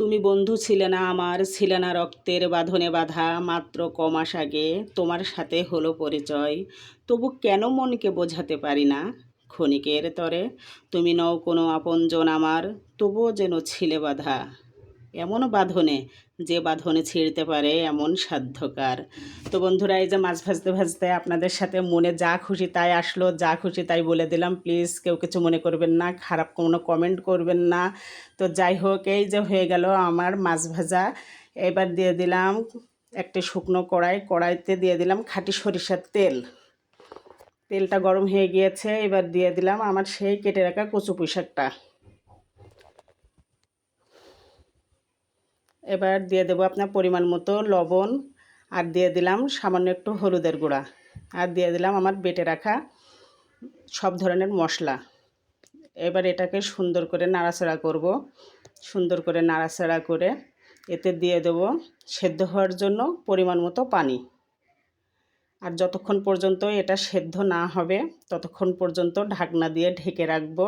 তুমি বন্ধু ছিলে না আমার, ছিলে না রক্তের বাঁধনে বাঁধা, মাত্র কমাস আগে তোমার সাথে হলো পরিচয়। তবু কেন মনকে বোঝাতে পারি না ক্ষণিকের তরে, তুমি নও কোনো আপনজন আমার, তবুও যেন ছিলে বাঁধা এমন বাঁধনে, যে বাঁধনে ছিঁড়তে পারে এমন সাধ্যকার। তো বন্ধুরা, এই যে মাছ ভাজতে ভাজতে আপনাদের সাথে মনে যা খুশি তাই আসলো, যা খুশি তাই বলে দিলাম। প্লিজ কেউ কিছু মনে করবেন না, খারাপ কোনো কমেন্ট করবেন না। তো যাই হোক, এই যে হয়ে গেল আমার মাছ ভাজা। এবার দিয়ে দিলাম একটি শুকনো কড়াইতে দিয়ে দিলাম খাঁটি সরিষার তেল। তেলটা গরম হয়ে গিয়েছে, এবার দিয়ে দিলাম আমার সেই কেটে রাখা কচু পুঁই শাকটা। এবার দিয়ে দেবো আপনার পরিমাণ মতো লবণ, আর দিয়ে দিলাম সামান্য একটু হলুদের গুঁড়া, আর দিয়ে দিলাম আমার বেটে রাখা সব ধরনের মশলা। এবার এটাকে সুন্দর করে নাড়াচাড়া করব। সুন্দর করে নাড়াচাড়া করে এতে দিয়ে দেব সেদ্ধ হওয়ার জন্য পরিমাণ মতো পানি। আর যতক্ষণ পর্যন্ত এটা সেদ্ধ না হবে ততক্ষণ পর্যন্ত ঢাকনা দিয়ে ঢেকে রাখবো।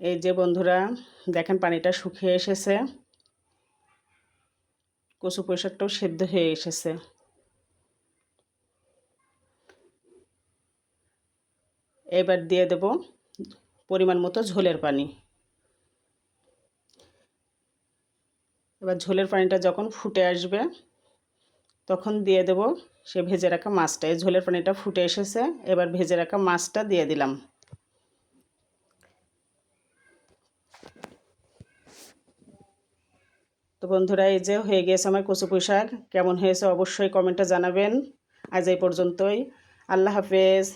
এই যে বন্ধুরা, দেখেন পানিটা শুকিয়ে এসেছে, কচু পুঁই শাকটাও সেদ্ধ হয়ে এসেছে। এবার দিয়ে দেব পরিমাণ মতো ঝোলের পানি। এবার ঝোলের পানিটা যখন ফুটে আসবে তখন দিয়ে দেব সে ভেজে রাখা মাছটা। এই ঝোলের পানিটা ফুটে এসেছে, এবার ভেজে রাখা মাছটা দিয়ে দিলাম। তো বন্ধুরা, এই যে হয়ে গিয়েছে আমার কচু পুঁই শাক। কেমন হয়েছে অবশ্যই কমেন্টে জানাবেন। আজ এই পর্যন্তই। আল্লাহ হাফেজ।